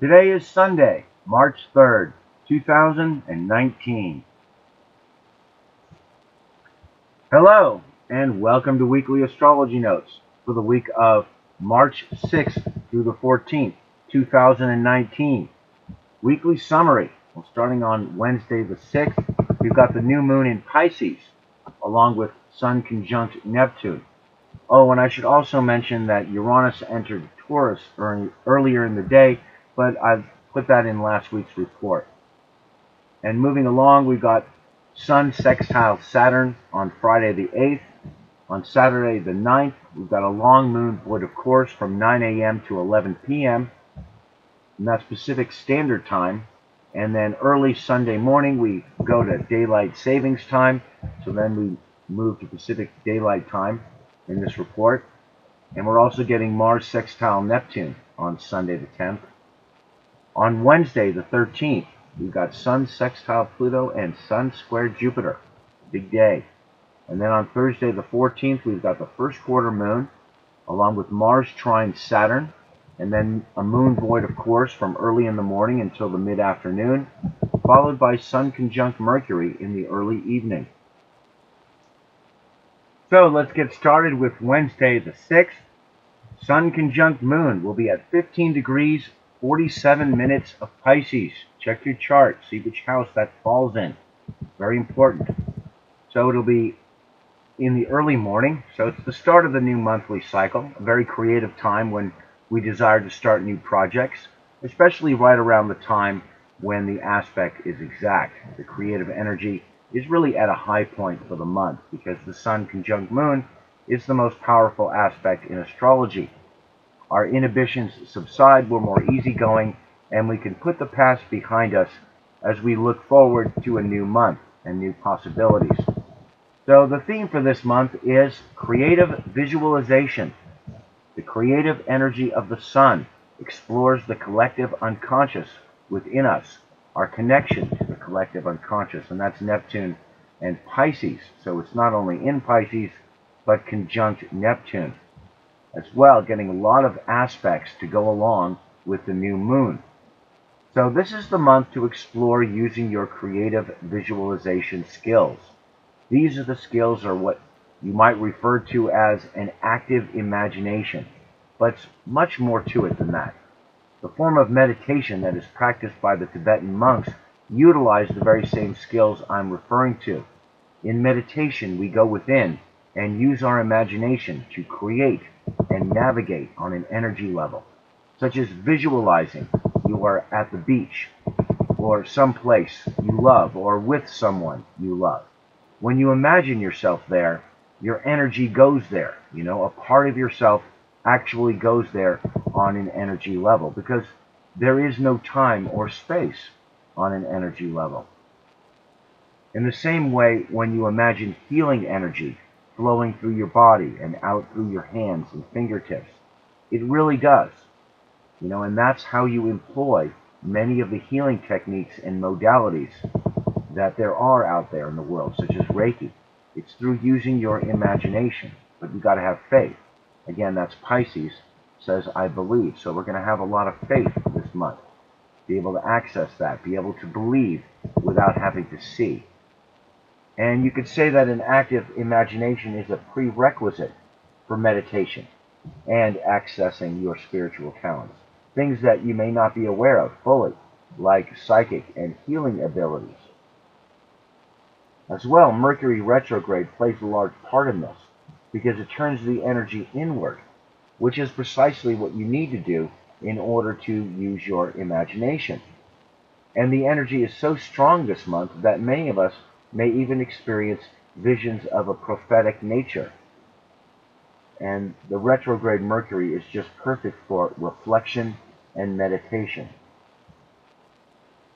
Today is Sunday, March 3rd, 2019. Hello, and welcome to Weekly Astrology Notes for the week of March 6th through the 14th, 2019. Weekly summary. Well, starting on Wednesday the 6th, we've got the new moon in Pisces, along with Sun conjunct Neptune. Oh, and I should also mention that Uranus entered Taurus earlier in the day, but I've put that in last week's report. And moving along, we've got Sun sextile Saturn on Friday the 8th. On Saturday the 9th, we've got a long moon void of course from 9 a.m. to 11 p.m. and that's Pacific Standard Time. And then early Sunday morning, we go to daylight savings time. So then we move to Pacific Daylight Time in this report. And we're also getting Mars sextile Neptune on Sunday the 10th. On Wednesday the 13th, we've got Sun sextile Pluto and Sun square Jupiter. Big day. And then on Thursday the 14th, we've got the first quarter moon, along with Mars trine Saturn, and then a moon void, of course, from early in the morning until the mid-afternoon, followed by Sun conjunct Mercury in the early evening. So let's get started with Wednesday the 6th. Sun conjunct Moon will be at 15 degrees, 47 minutes of Pisces. Check your chart, see which house that falls in. Very important. So it'll be in the early morning, so it's the start of the new monthly cycle, a very creative time when we desire to start new projects, especially right around the time when the aspect is exact. The creative energy is really at a high point for the month because the Sun conjunct Moon is the most powerful aspect in astrology. Our inhibitions subside, we're more easygoing, and we can put the past behind us as we look forward to a new month and new possibilities. So the theme for this month is creative visualization. The creative energy of the Sun explores the collective unconscious within us, our connection to the collective unconscious, and that's Neptune and Pisces. So it's not only in Pisces, but conjunct Neptune as well, getting a lot of aspects to go along with the new moon. So this is the month to explore using your creative visualization skills. These are the skills, or what you might refer to as an active imagination, but it's much more to it than that. The form of meditation that is practiced by the Tibetan monks utilize the very same skills I'm referring to. In meditation, we go within and use our imagination to create and navigate on an energy level, such as visualizing you are at the beach or someplace you love or with someone you love. When you imagine yourself there, your energy goes there. A part of yourself actually goes there on an energy level because there is no time or space on an energy level. In the same way, when you imagine healing energy flowing through your body and out through your hands and fingertips, it really does. And that's how you employ many of the healing techniques and modalities that there are out there in the world, such as Reiki. It's through using your imagination, but you've got to have faith. Again, that's Pisces, says I believe. So we're going to have a lot of faith this month. Be able to access that, be able to believe without having to see. And you could say that an active imagination is a prerequisite for meditation and accessing your spiritual talents. Things that you may not be aware of fully, like psychic and healing abilities. As well, Mercury retrograde plays a large part in this because it turns the energy inward, which is precisely what you need to do in order to use your imagination. And the energy is so strong this month that many of us may even experience visions of a prophetic nature. And the retrograde Mercury is just perfect for reflection and meditation.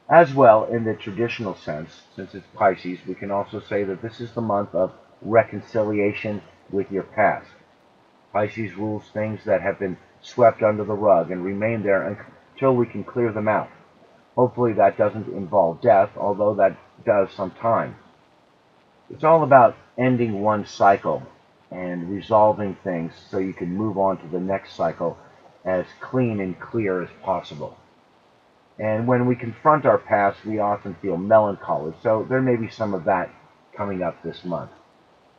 As well, in the traditional sense, since it's Pisces, we can also say that this is the month of reconciliation with your past. Pisces rules things that have been swept under the rug and remain there until we can clear them out. Hopefully that doesn't involve death, although that does sometimes. It's all about ending one cycle and resolving things so you can move on to the next cycle as clean and clear as possible. And when we confront our past, we often feel melancholy. So there may be some of that coming up this month.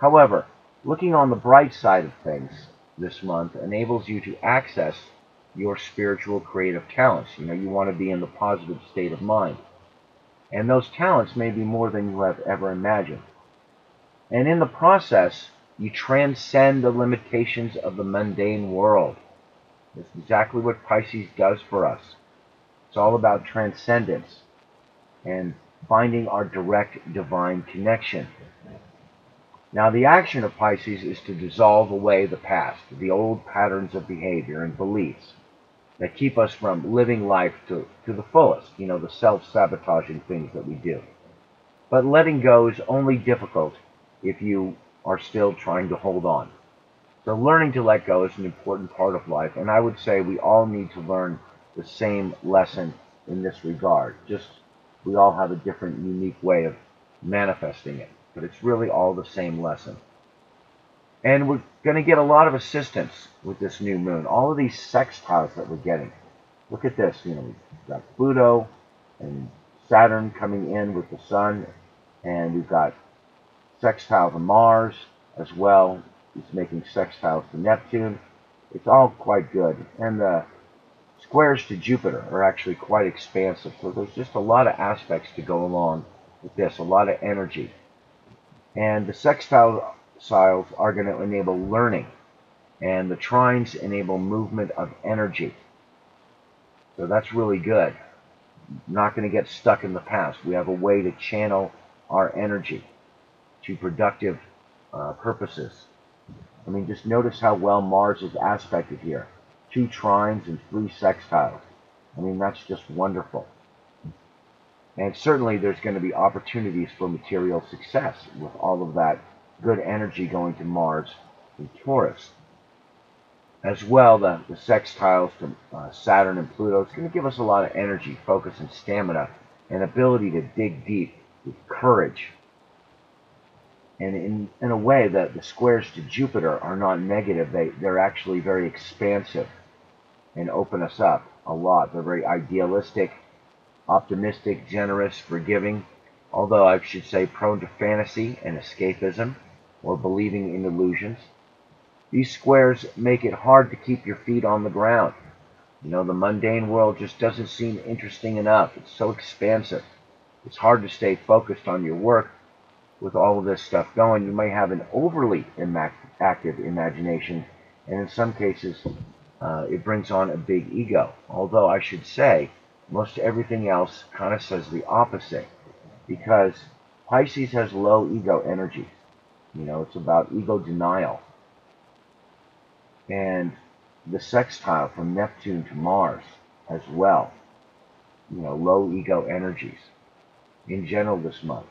However, looking on the bright side of things this month enables you to access your spiritual creative talents. You want to be in the positive state of mind. And those talents may be more than you have ever imagined. And in the process, you transcend the limitations of the mundane world. That's exactly what Pisces does for us. It's all about transcendence and finding our direct divine connection. Now, the action of Pisces is to dissolve away the past, the old patterns of behavior and beliefs that keep us from living life to the fullest, the self-sabotaging things that we do. But letting go is only difficult if you are still trying to hold on. So learning to let go is an important part of life, and I would say we all need to learn the same lesson in this regard. Just we all have a different, unique way of manifesting it, but it's really all the same lesson. And we're going to get a lot of assistance with this new moon. All of these sextiles that we're getting. Look at this. We've got Pluto and Saturn coming in with the Sun, and we've got sextile to Mars as well. It's making sextiles to Neptune. It's all quite good. And the squares to Jupiter are actually quite expansive. So there's just a lot of aspects to go along with this, a lot of energy. And the sextiles are going to enable learning, and the trines enable movement of energy. So that's really good. Not going to get stuck in the past. We have a way to channel our energy to productive purposes. I mean, just notice how well Mars is aspected here. 2 trines and 3 sextiles. I mean, that's just wonderful. And certainly there's going to be opportunities for material success with all of that good energy going to Mars and Taurus. As well, the sextiles to Saturn and Pluto, it's going to give us a lot of energy, focus, and stamina, and ability to dig deep with courage. And in a way, that the squares to Jupiter are not negative. They're actually very expansive and open us up a lot. They're very idealistic, optimistic, generous, forgiving, although I should say prone to fantasy and escapism or believing in illusions. These squares make it hard to keep your feet on the ground. The mundane world just doesn't seem interesting enough. It's so expansive. It's hard to stay focused on your work with all of this stuff going. You may have an overly active imagination, and in some cases, it brings on a big ego. Although I should say, most everything else kind of says the opposite, because Pisces has low ego energy. It's about ego denial. And the sextile from Neptune to Mars as well, low ego energies in general this month.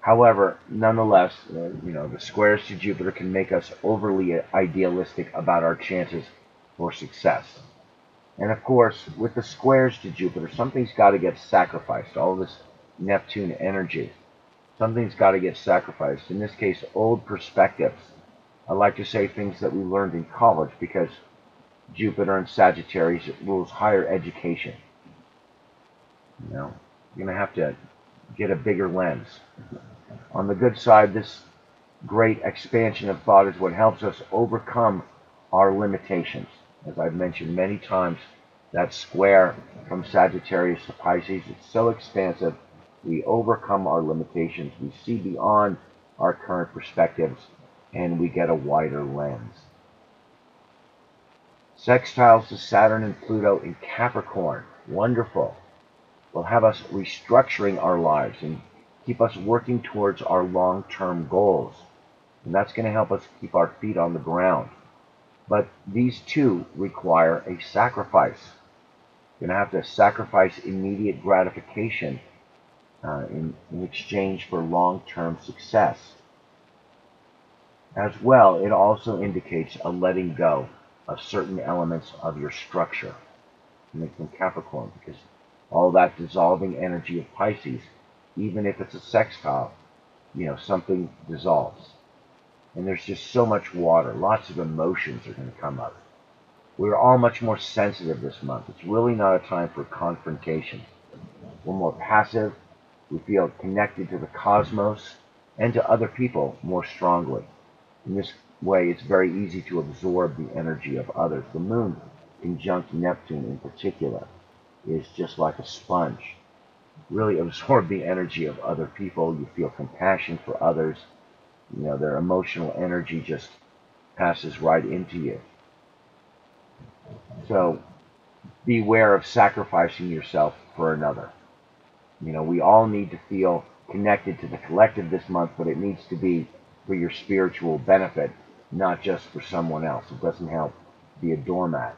However, nonetheless, the squares to Jupiter can make us overly idealistic about our chances for success. And of course, with the squares to Jupiter, something's got to get sacrificed. All this Neptune energy, something's got to get sacrificed. In this case, old perspectives. I like to say things that we learned in college, because Jupiter and Sagittarius rules higher education. You're going to have to get a bigger lens. On the good side, this great expansion of thought is what helps us overcome our limitations. As I've mentioned many times, that square from Sagittarius to Pisces, it's so expansive. We overcome our limitations. We see beyond our current perspectives, and we get a wider lens. Sextiles to Saturn and Pluto in Capricorn. Wonderful. Will have us restructuring our lives and keep us working towards our long-term goals. And that's going to help us keep our feet on the ground. But these two require a sacrifice. You're going to have to sacrifice immediate gratification in exchange for long-term success. As well, it also indicates a letting go of certain elements of your structure. Coming from Capricorn, because all that dissolving energy of Pisces, even if it's a sextile, something dissolves. And there's just so much water. Lots of emotions are going to come up. We're all much more sensitive this month. It's really not a time for confrontation. We're more passive. We feel connected to the cosmos and to other people more strongly. In this way, it's very easy to absorb the energy of others. The moon, conjunct Neptune in particular, is just like a sponge. Really absorb the energy of other people. You feel compassion for others. Their emotional energy just passes right into you. So beware of sacrificing yourself for another. We all need to feel connected to the collective this month, but it needs to be for your spiritual benefit, not just for someone else. It doesn't help be a doormat.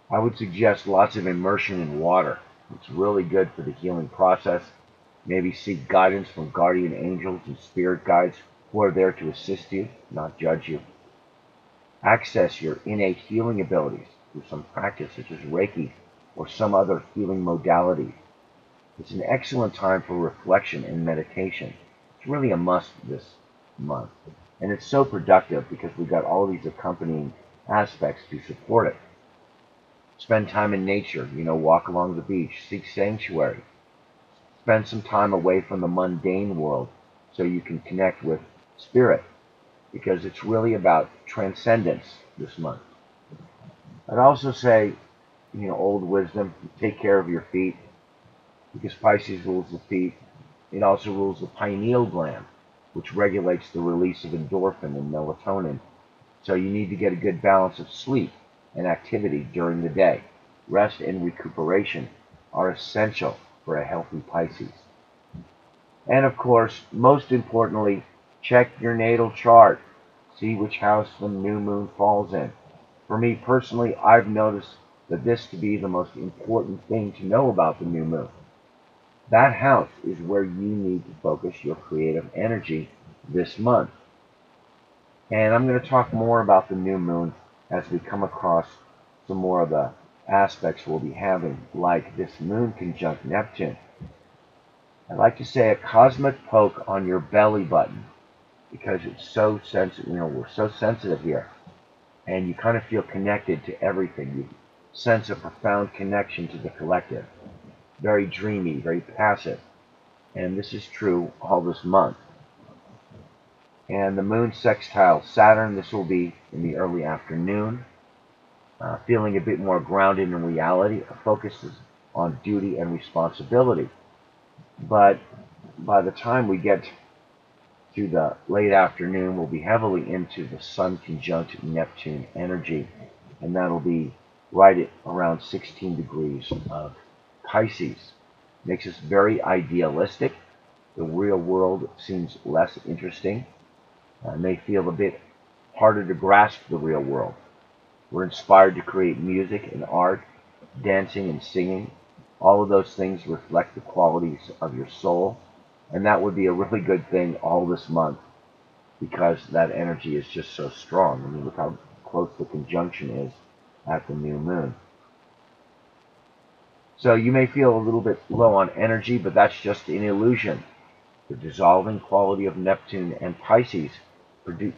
I would suggest lots of immersion in water. It's really good for the healing process. Maybe seek guidance from guardian angels and spirit guides who are there to assist you, not judge you. Access your innate healing abilities through some practice such as Reiki or some other healing modality. It's an excellent time for reflection and meditation. It's really a must this month. And it's so productive because we've got all these accompanying aspects to support it. Spend time in nature, walk along the beach, seek sanctuary. Spend some time away from the mundane world so you can connect with spirit, because it's really about transcendence this month. I'd also say, old wisdom, take care of your feet, because Pisces rules the feet. It also rules the pineal gland, which regulates the release of endorphin and melatonin. So you need to get a good balance of sleep and activity during the day. Rest and recuperation are essential for a healthy Pisces. And of course, most importantly, check your natal chart. See which house the new moon falls in. For me personally, I've noticed that this to be the most important thing to know about the new moon. That house is where you need to focus your creative energy this month. And I'm going to talk more about the new moon as we come across some more of the aspects we'll be having, like this moon conjunct Neptune. I'd like to say a cosmic poke on your belly button, because it's so sensitive. We're so sensitive here, and you kind of feel connected to everything. You sense a profound connection to the collective. Very dreamy, very passive, and this is true all this month. And the moon sextile Saturn, this will be in the early afternoon. Feeling a bit more grounded in reality, focuses on duty and responsibility. But by the time we get to the late afternoon, we'll be heavily into the Sun conjunct Neptune energy, and that'll be right at around 16 degrees of Pisces. Makes us very idealistic. The real world seems less interesting. May feel a bit harder to grasp the real world. We're inspired to create music and art, dancing and singing. All of those things reflect the qualities of your soul, and that would be a really good thing all this month, because that energy is just so strong. I mean, look how close the conjunction is at the new moon. So you may feel a little bit low on energy, but that's just an illusion. The dissolving quality of Neptune and Pisces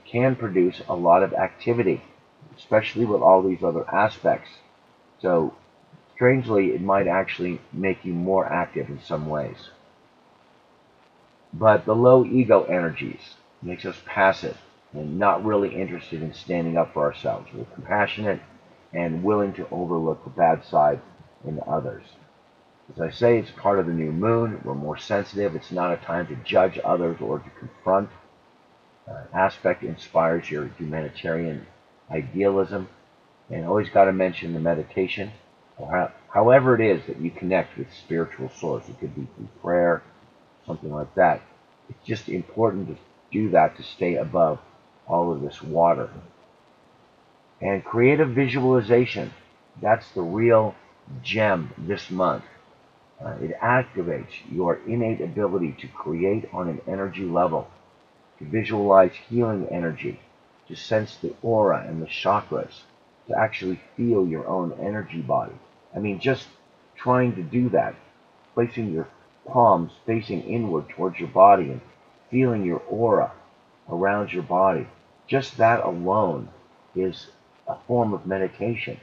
can produce a lot of activity, especially with all these other aspects. So strangely, it might actually make you more active in some ways. But the low ego energies makes us passive and not really interested in standing up for ourselves. We're compassionate and willing to overlook the bad side in others. As I say, it's part of the new moon. We're more sensitive. It's not a time to judge others or to confront. Aspect inspires your humanitarian idealism. And always got to mention the meditation, or however it is that you connect with spiritual source. It could be through prayer, something like that. It's just important to do that to stay above all of this water. And creative visualization, that's the real gem this month. It activates your innate ability to create on an energy level, to visualize healing energy, to sense the aura and the chakras, to actually feel your own energy body. I mean, just trying to do that, placing your palms facing inward towards your body and feeling your aura around your body, just that alone is a form of meditation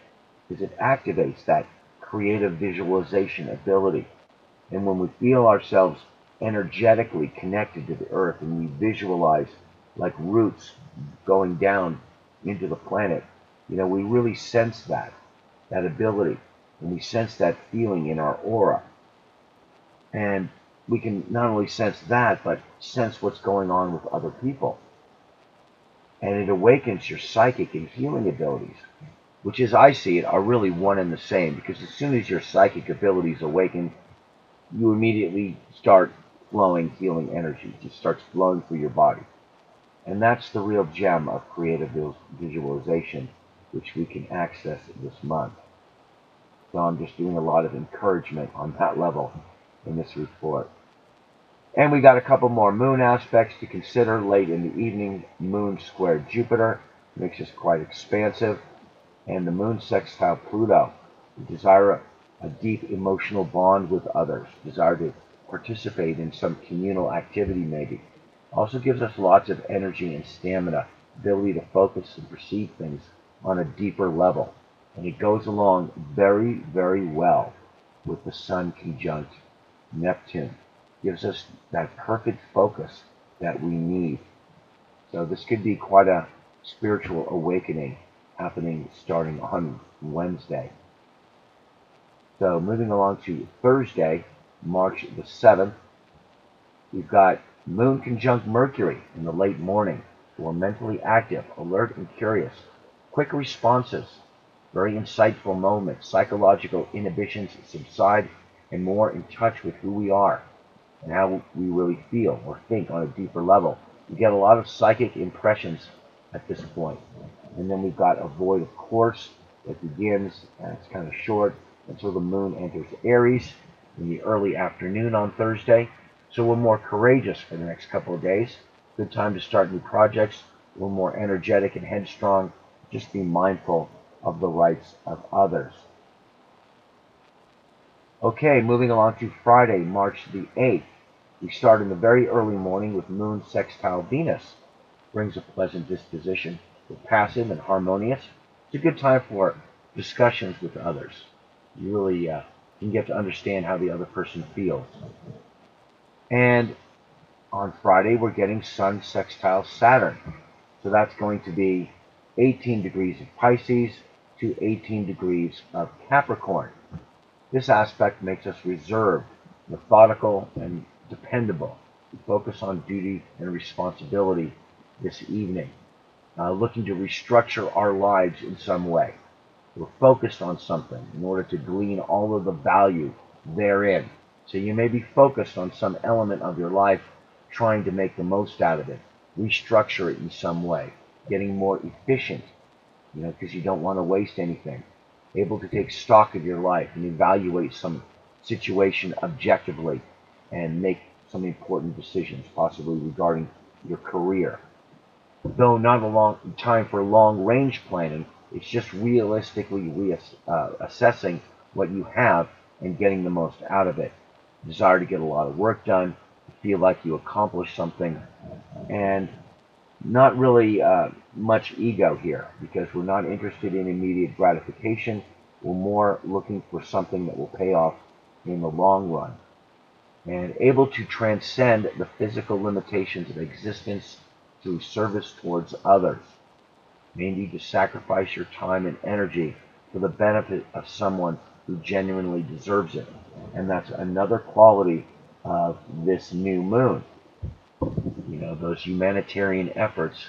because it activates that creative visualization ability. And when we feel ourselves energetically connected to the earth and we visualize like roots going down into the planet, we really sense that ability, and we sense that feeling in our aura. And we can not only sense that, but sense what's going on with other people. And it awakens your psychic and healing abilities, which, as I see it, are really one and the same, because as soon as your psychic abilities awaken, you immediately start flowing healing energy. It just starts flowing through your body. And that's the real gem of creative visualization, which we can access this month. So I'm just doing a lot of encouragement on that level in this report. And we got a couple more moon aspects to consider late in the evening. Moon square Jupiter makes us quite expansive. And the moon sextile Pluto. We desire a deep emotional bond with others. Desire to participate in some communal activity maybe. Also gives us lots of energy and stamina. Ability to focus and perceive things on a deeper level. And it goes along very, very well with the Sun conjunct Neptune. Gives us that perfect focus that we need. So this could be quite a spiritual awakening happening starting on Wednesday. So moving along to Thursday, March the 7th, we've got Moon conjunct Mercury in the late morning. We're mentally active, alert and curious, quick responses, very insightful moments, psychological inhibitions subside, and more in touch with who we are and how we really feel or think on a deeper level. We get a lot of psychic impressions at this point. And then we've got a void of course that begins, and it's kind of short, until the moon enters Aries in the early afternoon on Thursday. So we're more courageous for the next couple of days. Good time to start new projects. A little more energetic and headstrong. Just be mindful of the rights of others. Okay, moving along to Friday, March the 8th. We start in the very early morning with Moon sextile Venus. Brings a pleasant disposition. We're passive and harmonious. It's a good time for discussions with others. You really can get to understand how the other person feels. And on Friday, we're getting Sun sextile Saturn. So that's going to be 18 degrees of Pisces to 18 degrees of Capricorn. This aspect makes us reserved, methodical, and dependable. We focus on duty and responsibility this evening, looking to restructure our lives in some way. We're focused on something in order to glean all of the value therein. So you may be focused on some element of your life, trying to make the most out of it, restructure it in some way, getting more efficient, because you don't want to waste anything. Able to take stock of your life and evaluate some situation objectively and make some important decisions, possibly regarding your career. Though not a long time for long-range planning, it's just realistically assessing what you have and getting the most out of it. Desire to get a lot of work done, feel like you accomplished something, and not really much ego here, because we're not interested in immediate gratification. We're more looking for something that will pay off in the long run. And able to transcend the physical limitations of existence through service towards others. May need to sacrifice your time and energy for the benefit of someone who genuinely deserves it. And that's another quality of this new moon. Those humanitarian efforts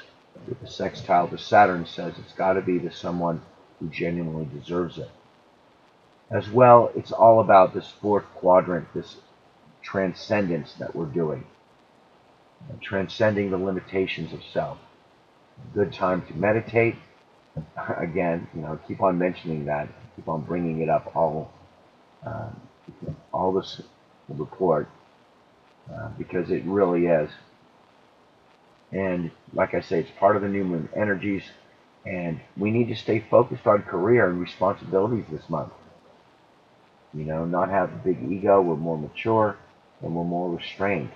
with the sextile to Saturn says it's got to be to someone who genuinely deserves it. As well, it's all about this fourth quadrant, this transcendence that we're doing. Transcending the limitations of self. Good time to meditate. Again, keep on mentioning that. Keep on bringing it up all this report, because it really is. And like I say, it's part of the new moon energies, and we need to stay focused on career and responsibilities this month. Not have a big ego. We're more mature and we're more restrained.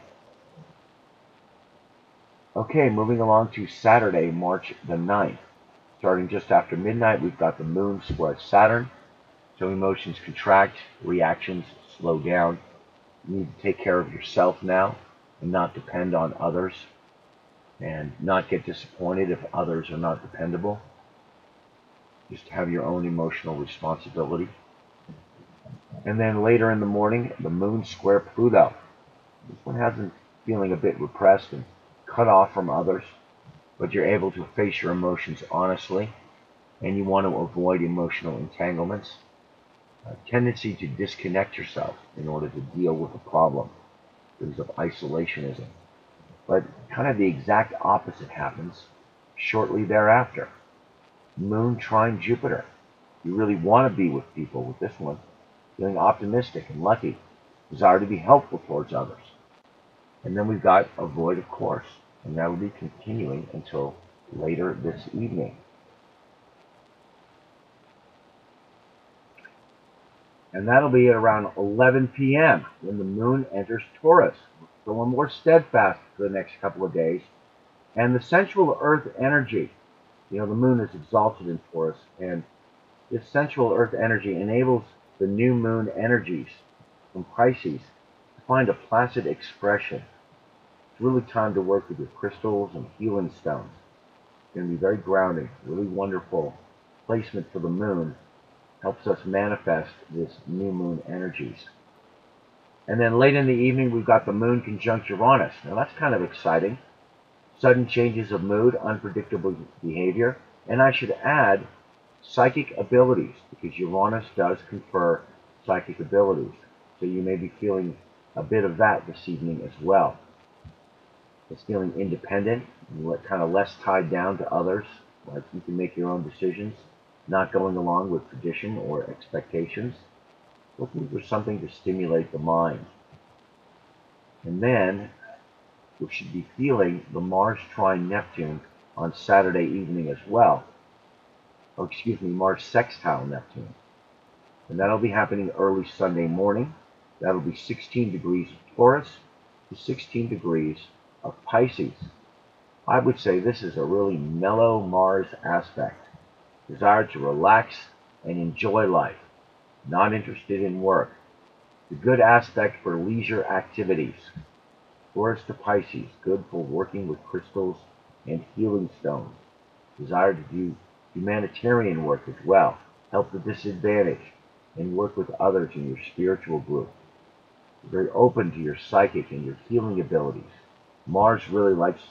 Okay, moving along to Saturday, March the 9th. Starting just after midnight, we've got the moon square Saturn. So emotions contract, reactions slow down. You need to take care of yourself now and not depend on others and not get disappointed if others are not dependable. Just have your own emotional responsibility. And then later in the morning, the moon square Pluto. This one has been feeling a bit repressed and cut off from others, but you're able to face your emotions honestly, and you want to avoid emotional entanglements. A tendency to disconnect yourself in order to deal with a problem because of isolationism. But kind of the exact opposite happens shortly thereafter. Moon trine Jupiter. You really want to be with people with this one, feeling optimistic and lucky, desire to be helpful towards others. And then we've got avoid, of course, and that will be continuing until later this evening. And that'll be at around 11 p.m. when the moon enters Taurus. So we're more steadfast for the next couple of days. And the central earth energy, the moon is exalted in Taurus, and this central earth energy enables the new moon energies from Pisces to find a placid expression. It's really time to work with your crystals and healing stones. It's going to be very grounding, really wonderful placement for the moon. Helps us manifest this new moon energies. And then late in the evening, we've got the moon conjunct Uranus. Now that's kind of exciting. Sudden changes of mood, unpredictable behavior, and I should add psychic abilities, because Uranus does confer psychic abilities. So you may be feeling a bit of that this evening as well. It's feeling independent, kind of less tied down to others, like you can make your own decisions, not going along with tradition or expectations, looking for something to stimulate the mind. And then we should be feeling the Mars trine Neptune on Saturday evening as well. Or excuse me, Mars sextile Neptune. And that'll be happening early Sunday morning. That'll be 16 degrees of Taurus to 16 degrees of Pisces. I would say this is a really mellow Mars aspect. Desire to relax and enjoy life, not interested in work. The good aspect for leisure activities. Taurus to Pisces, good for working with crystals and healing stones. Desire to do humanitarian work as well, help the disadvantaged, and work with others in your spiritual group. You're very open to your psychic and your healing abilities. Mars really likes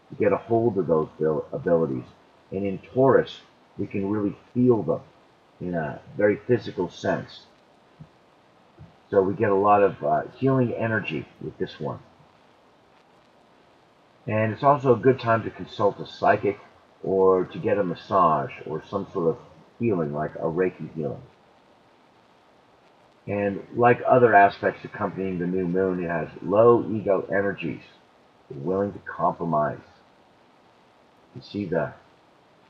to get a hold of those abilities, and in Taurus, we can really feel them in a very physical sense. So we get a lot of healing energy with this one. And it's also a good time to consult a psychic or to get a massage or some sort of healing like a Reiki healing. And like other aspects accompanying the new moon, it has low ego energies. You're willing to compromise. You see the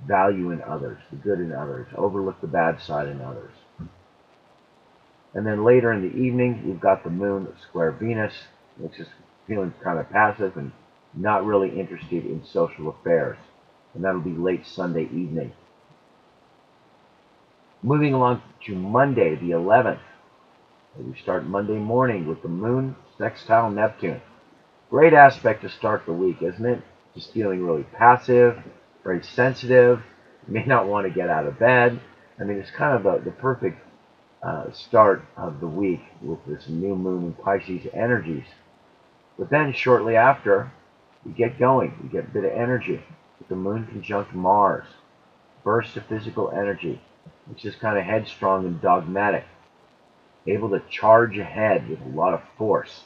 value in others, the good in others, overlook the bad side in others. And then later in the evening, we've got the moon square Venus, which is feeling kind of passive and not really interested in social affairs. And that'll be late Sunday evening. Moving along to Monday, the 11th. We start Monday morning with the moon sextile Neptune. Great aspect to start the week, isn't it? Just feeling really passive, very sensitive. You may not want to get out of bed. I mean, it's kind of the perfect start of the week with this new moon in Pisces energies. But then shortly after, we get going. We get a bit of energy with the moon conjunct Mars. Burst of physical energy. It's just kind of headstrong and dogmatic. Able to charge ahead with a lot of force.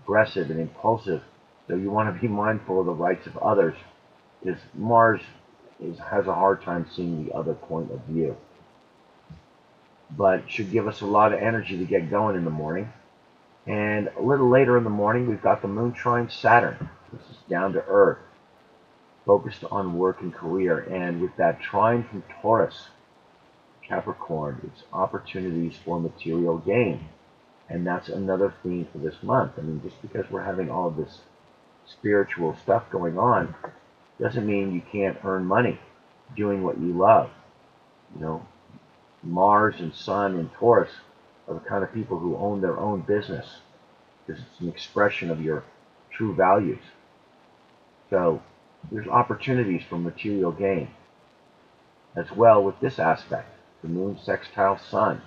Aggressive and impulsive. So you want to be mindful of the rights of others, because Mars has a hard time seeing the other point of view. But should give us a lot of energy to get going in the morning. And a little later in the morning, we've got the moon trine Saturn. This is down to earth, focused on work and career. And with that trine from Taurus, Capricorn, it's opportunities for material gain. And that's another theme for this month. I mean, just because we're having all of this spiritual stuff going on doesn't mean you can't earn money. doing what you love. You know, Mars and Sun and Taurus are the kind of people who own their own business because it's an expression of your true values. So there's opportunities for material gain. As well with this aspect, the moon sextile sun.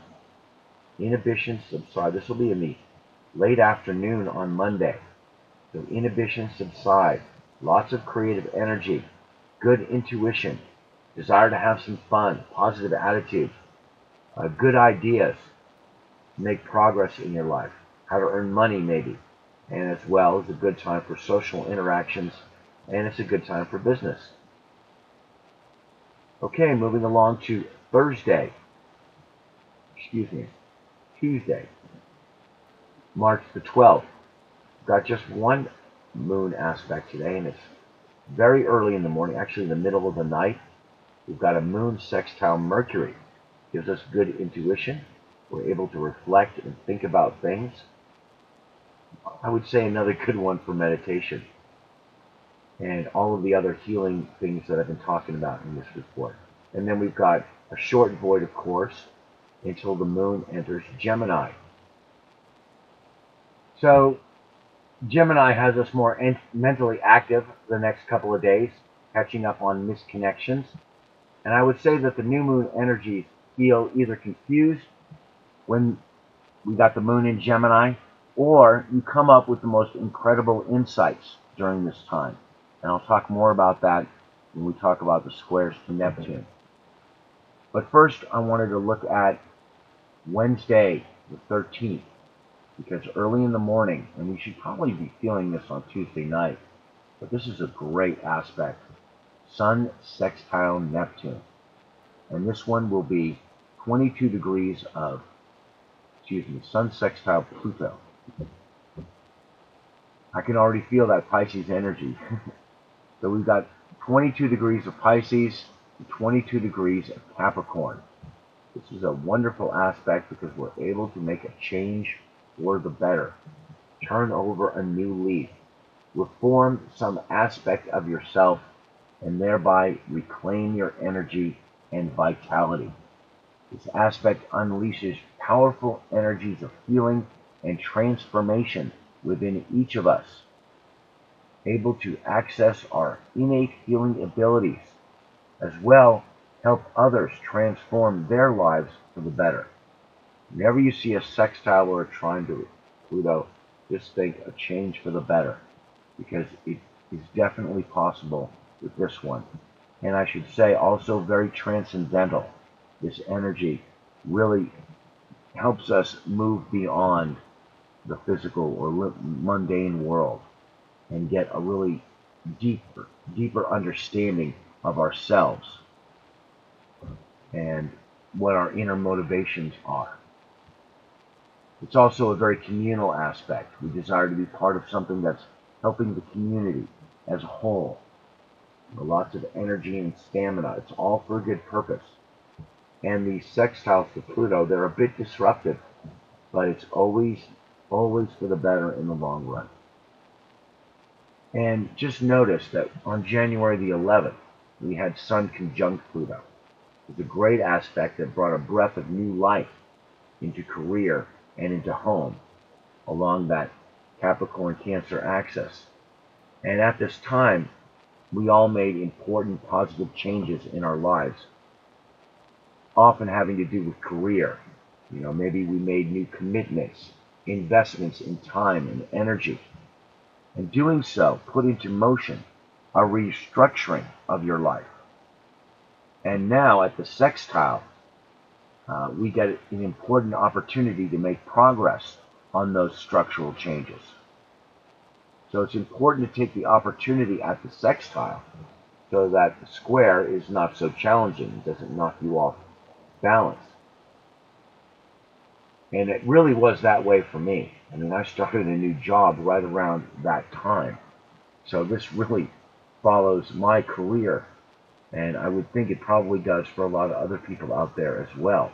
Inhibitions subside. This will be in the late afternoon on Monday. So inhibitions subside. Lots of creative energy, good intuition, desire to have some fun, positive attitude, good ideas, make progress in your life, how to earn money maybe. And as well as a good time for social interactions, and it's a good time for business. Okay, moving along to Tuesday, March the 12th. Got just one moon aspect today, and it's very early in the morning, actually in the middle of the night. We've got a moon sextile Mercury. Gives us good intuition. We're able to reflect and think about things. I would say another good one for meditation and all of the other healing things that I've been talking about in this report. And then we've got a short void, of course, until the moon enters Gemini. So Gemini has us more mentally active the next couple of days, catching up on misconnections. And I would say that the new moon energies feel either confused when we got the moon in Gemini, or you come up with the most incredible insights during this time. And I'll talk more about that when we talk about the squares to Neptune. But first, I wanted to look at Wednesday, the 13th, because early in the morning, and we should probably be feeling this on Tuesday night, but this is a great aspect. Sun sextile Neptune. And this one will be 22 degrees of, Sun sextile Pluto. I can already feel that Pisces energy. So we've got 22 degrees of Pisces and 22 degrees of Capricorn. This is a wonderful aspect because we're able to make a change for the better. Turn over a new leaf. Reform some aspect of yourself and thereby reclaim your energy and vitality. This aspect unleashes powerful energies of healing and transformation within each of us, able to access our innate healing abilities, as well help others transform their lives for the better. Whenever you see a sextile or a trine to Pluto, just think a change for the better, because it is definitely possible with this one. And I should say also very transcendental. This energy really helps us move beyond the physical or mundane world and get a really deeper understanding of ourselves and what our inner motivations are. It's also a very communal aspect. We desire to be part of something that's helping the community as a whole. Lots of energy and stamina. It's all for a good purpose. And these sextiles to Pluto, they're a bit disruptive, but it's always for the better in the long run. And just notice that on January the 11th, we had Sun conjunct Pluto. It's a great aspect that brought a breath of new life into career and into home along that Capricorn-Cancer axis. And at this time, we all made important positive changes in our lives, often having to do with career. Maybe we made new commitments, investments in time and energy. And doing so put into motion a restructuring of your life. And now at the sextile, we get an important opportunity to make progress on those structural changes. So it's important to take the opportunity at the sextile so that the square is not so challenging, it doesn't knock you off balance. And it really was that way for me. I mean, I started a new job right around that time. So this really follows my career, and I would think it probably does for a lot of other people out there as well.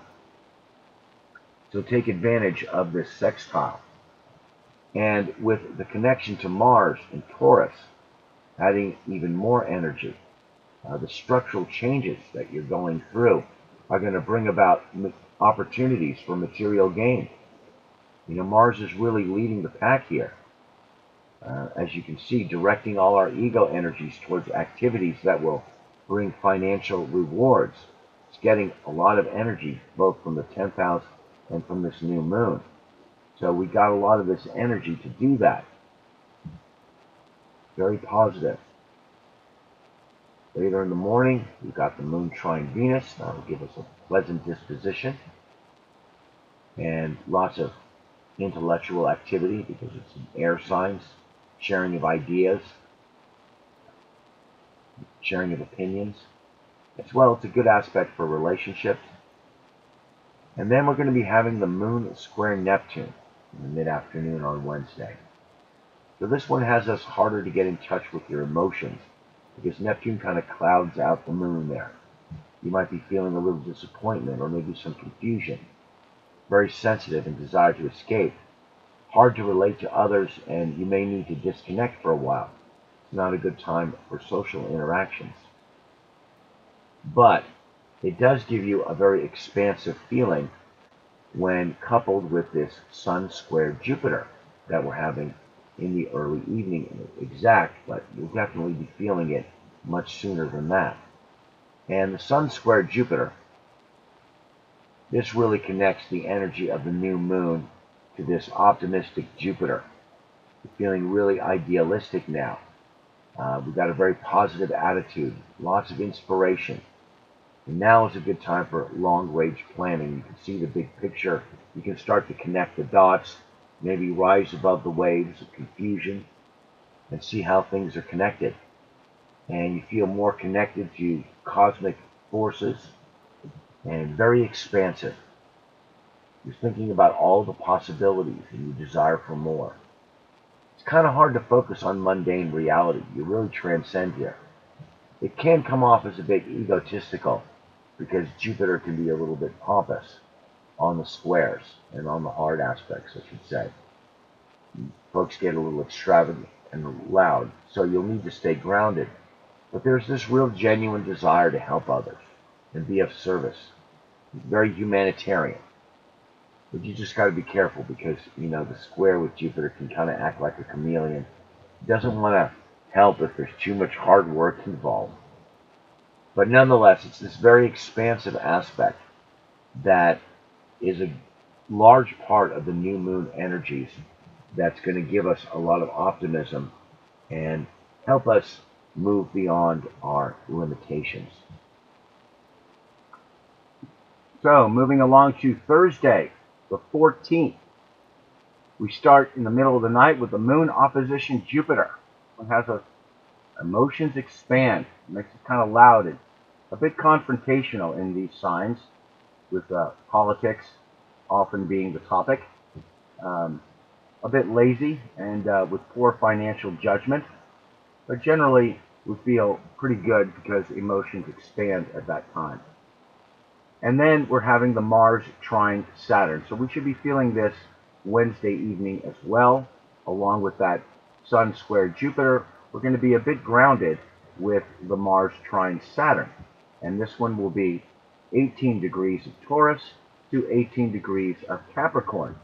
So take advantage of this sextile. And with the connection to Mars and Taurus, adding even more energy, The structural changes that you're going through are going to bring about opportunities for material gain. You know, Mars is really leading the pack here. As you can see, directing all our ego energies towards activities that will bring financial rewards. It's getting a lot of energy, both from the 10th house and from this new moon. So we got a lot of this energy to do that. Very positive. Later in the morning, we've got the moon trine Venus. That'll give us a pleasant disposition and lots of intellectual activity because it's in air signs, sharing of ideas, sharing of opinions. As well, it's a good aspect for relationships. And then we're going to be having the moon square Neptune in the mid-afternoon on Wednesday. So this one has us harder to get in touch with your emotions because Neptune kind of clouds out the moon there. You might be feeling a little disappointment or maybe some confusion. Very sensitive and desire to escape. Hard to relate to others, and you may need to disconnect for a while. It's not a good time for social interactions. But it does give you a very expansive feeling when coupled with this Sun square Jupiter that we're having in the early evening exact, but you'll definitely be feeling it much sooner than that. And the Sun square Jupiter, this really connects the energy of the new moon to this optimistic Jupiter. You're feeling really idealistic now. We've got a very positive attitude, lots of inspiration. And now is a good time for long-range planning. You can see the big picture. You can start to connect the dots, maybe rise above the waves of confusion and see how things are connected. And you feel more connected to cosmic forces and very expansive. You're thinking about all the possibilities and you desire for more. It's kind of hard to focus on mundane reality. You really transcend here. It can come off as a bit egotistical because Jupiter can be a little bit pompous on the squares and on the hard aspects, I should say. Folks get a little extravagant and loud, so you'll need to stay grounded. But there's this real genuine desire to help others and be of service. It's very humanitarian. But you just got to be careful because, you know, the square with Jupiter can kind of act like a chameleon. It doesn't want to help if there's too much hard work involved. But nonetheless, it's this very expansive aspect that is a large part of the new moon energies that's going to give us a lot of optimism and help us move beyond our limitations. So, moving along to Thursday, the 14th. We start in the middle of the night with the moon opposition Jupiter. It has us emotions expand. It makes it kind of loud and a bit confrontational in these signs, with politics often being the topic. A bit lazy and with poor financial judgment. But generally, we feel pretty good because emotions expand at that time. And then we're having the Mars trine Saturn. So we should be feeling this Wednesday evening as well, along with that Sun square Jupiter. We're going to be a bit grounded with the Mars trine Saturn. And this one will be 18 degrees of Taurus to 18 degrees of Capricorn.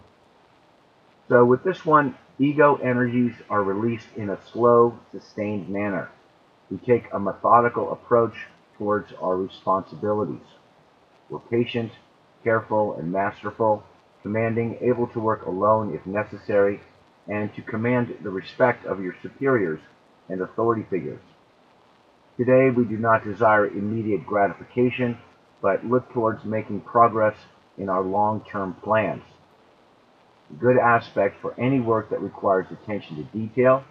So with this one, ego energies are released in a slow, sustained manner. We take a methodical approach towards our responsibilities. We're patient, careful, and masterful, commanding, able to work alone if necessary, and to command the respect of your superiors and authority figures. Today, we do not desire immediate gratification, but look towards making progress in our long-term plans. A good aspect for any work that requires attention to detail.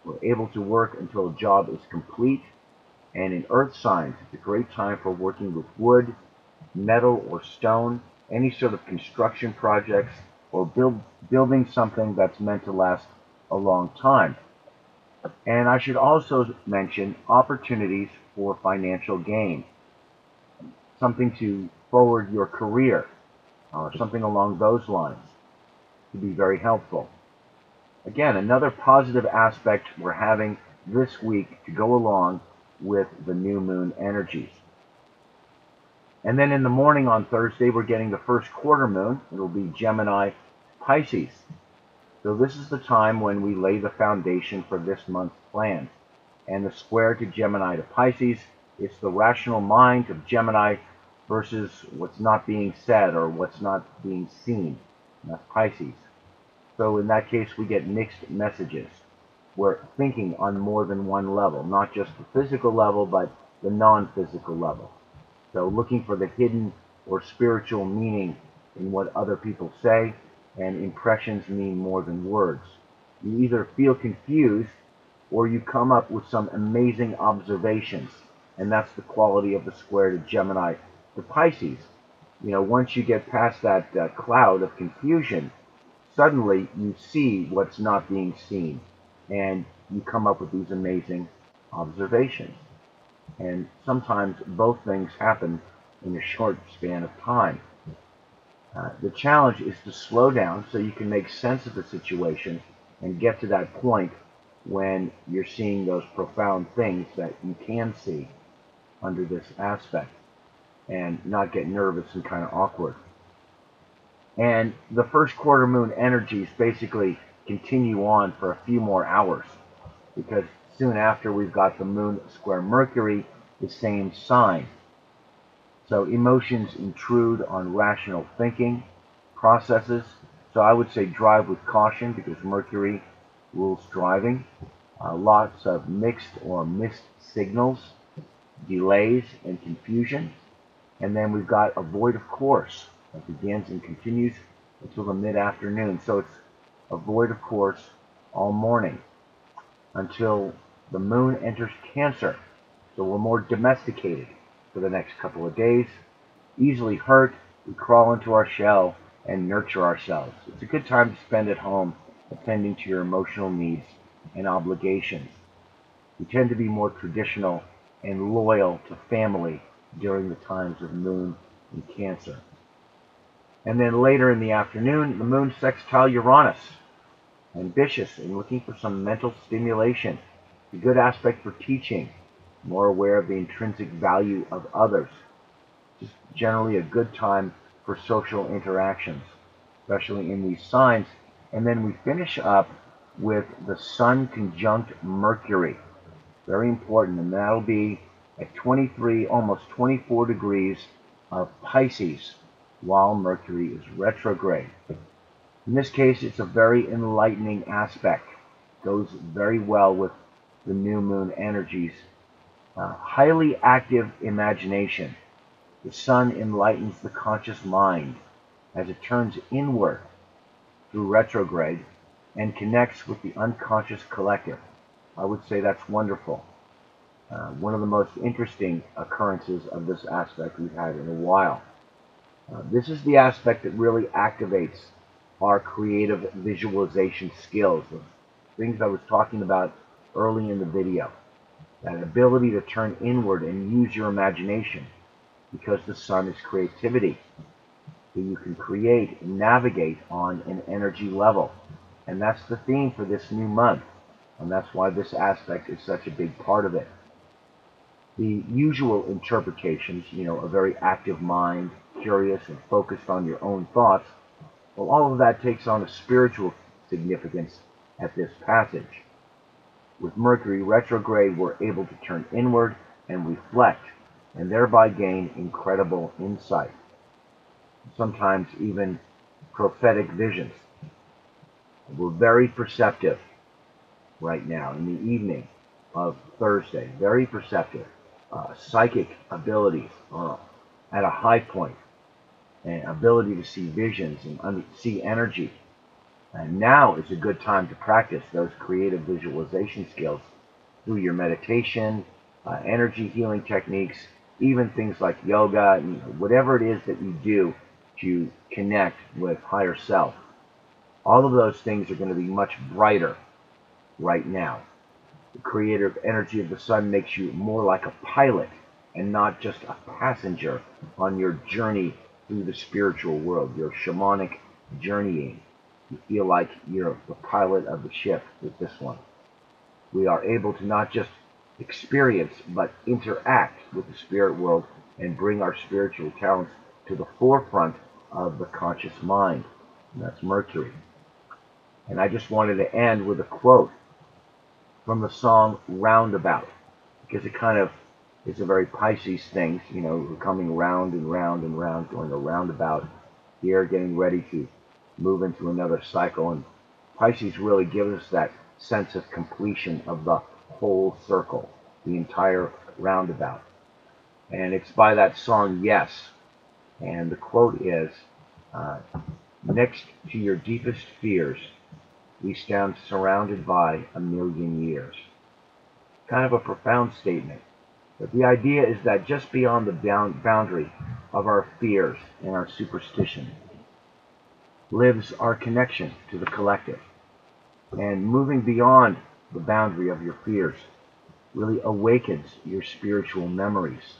We're able to work until a job is complete. And in earth signs, it's a great time for working with wood, metal, or stone, any sort of construction projects, or building something that's meant to last a long time. And I should also mention opportunities for financial gain. Something to forward your career, or something along those lines, to be very helpful. Again, another positive aspect we're having this week to go along with the new moon energies. And then in the morning on Thursday, we're getting the first quarter moon. It'll be Gemini Pisces. So this is the time when we lay the foundation for this month's plans. And the square to Gemini to Pisces, it's the rational mind of Gemini versus what's not being said or what's not being seen. And that's Pisces. So in that case, we get mixed messages. We're thinking on more than one level, not just the physical level, but the non-physical level. So looking for the hidden or spiritual meaning in what other people say, and impressions mean more than words. You either feel confused or you come up with some amazing observations, and that's the quality of the square to Gemini to Pisces. You know, once you get past that cloud of confusion, suddenly you see what's not being seen, and you come up with these amazing observations. And sometimes both things happen in a short span of time. The challenge is to slow down so you can make sense of the situation and get to that point when you're seeing those profound things that you can see under this aspect, and not get nervous and kind of awkward. And the first quarter moon energies basically continue on for a few more hours, because soon after we've got the moon square Mercury, the same sign. So emotions intrude on rational thinking processes. So I would say drive with caution, because Mercury rules driving. Lots of mixed or missed signals, delays, and confusion. And then we've got a void of course that begins and continues until the mid-afternoon. So it's a void of course all morning until the moon enters Cancer. So we're more domesticated for the next couple of days. Easily hurt, we crawl into our shell and nurture ourselves. It's a good time to spend at home attending to your emotional needs and obligations. We tend to be more traditional and loyal to family during the times of moon in Cancer. And then later in the afternoon, the moon sextile Uranus. Ambitious and looking for some mental stimulation. A good aspect for teaching. More aware of the intrinsic value of others. Just generally a good time for social interactions, especially in these signs. And then we finish up with the Sun conjunct Mercury. Very important, and that'll be at 23, almost 24 degrees of Pisces, while Mercury is retrograde. In this case, it's a very enlightening aspect. Goes very well with the new moon energies. Highly active imagination. The sun enlightens the conscious mind as it turns inward through retrograde and connects with the unconscious collective. I would say that's wonderful. One of the most interesting occurrences of this aspect we've had in a while. This is the aspect that really activates our creative visualization skills, the things I was talking about early in the video. That ability to turn inward and use your imagination, because the sun is creativity. So you can create and navigate on an energy level. And that's the theme for this new month. And that's why this aspect is such a big part of it. The usual interpretations, a very active mind, curious and focused on your own thoughts, well, all of that takes on a spiritual significance at this passage. With Mercury retrograde, we're able to turn inward and reflect, and thereby gain incredible insight. Sometimes even prophetic visions. We're very perceptive right now in the evening of Thursday. Very perceptive. Psychic abilities are at a high point. And ability to see visions and see energy. And now is a good time to practice those creative visualization skills through your meditation, energy healing techniques, even things like yoga, and whatever it is that you do to connect with higher self. All of those things are going to be much brighter right now. The creative energy of the sun makes you more like a pilot and not just a passenger on your journey through the spiritual world, your shamanic journeying. You feel like you're the pilot of the ship with this one. We are able to not just experience, but interact with the spirit world and bring our spiritual talents to the forefront of the conscious mind. And that's Mercury. And I just wanted to end with a quote from the song Roundabout, because it kind of is a very Pisces thing, you know, we're coming round and round and round, going a roundabout here, getting ready to move into another cycle. And Pisces really gives us that sense of completion of the whole circle, the entire roundabout. And it's by that song, Yes. And the quote is, next to your deepest fears, we stand surrounded by a million years. Kind of a profound statement. But the idea is that just beyond the boundary of our fears and our superstition lives our connection to the collective. And moving beyond the boundary of your fears really awakens your spiritual memories.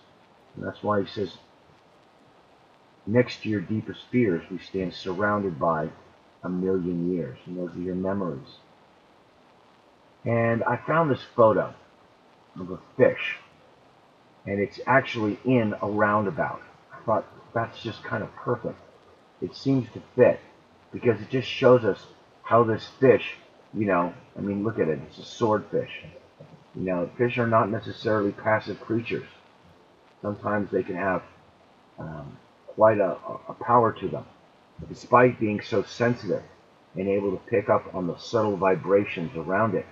And that's why he says, next to your deepest fears, we stand surrounded by a million years. And those are your memories. And I found this photo of a fish, and it's actually in a roundabout. I thought that's just kind of perfect. It seems to fit because it just shows us how this fish, you know, I mean, look at it. It's a swordfish. You know, fish are not necessarily passive creatures. Sometimes they can have quite a power to them, despite being so sensitive and able to pick up on the subtle vibrations around it.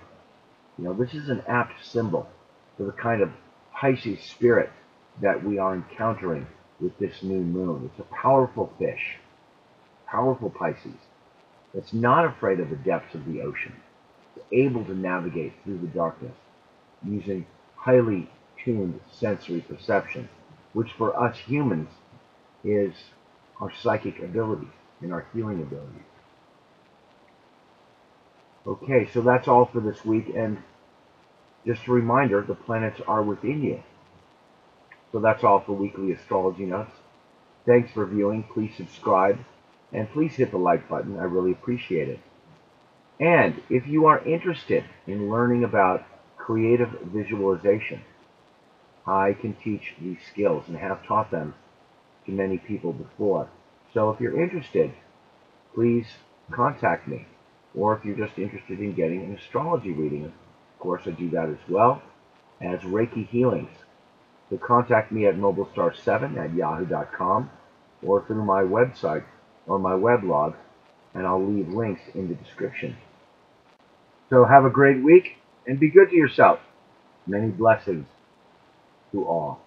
You know, this is an apt symbol for the kind of Pisces spirit that we are encountering with this new moon. It's a powerful fish, powerful Pisces, that's not afraid of the depths of the ocean. It's able to navigate through the darkness using highly tuned sensory perception, which for us humans is our psychic ability and our healing ability. Okay, so that's all for this week, and just a reminder, the planets are within you. So that's all for Weekly Astrology Nuts. Thanks for viewing. Please subscribe, and please hit the like button. I really appreciate it. And if you are interested in learning about creative visualization, I can teach these skills and have taught them to many people before. So if you're interested, please contact me. Or if you're just interested in getting an astrology reading, of course I do that as well as Reiki healings. So contact me at mobilestar7@yahoo.com or through my website or my weblog, and I'll leave links in the description. So have a great week and be good to yourself. Many blessings to all.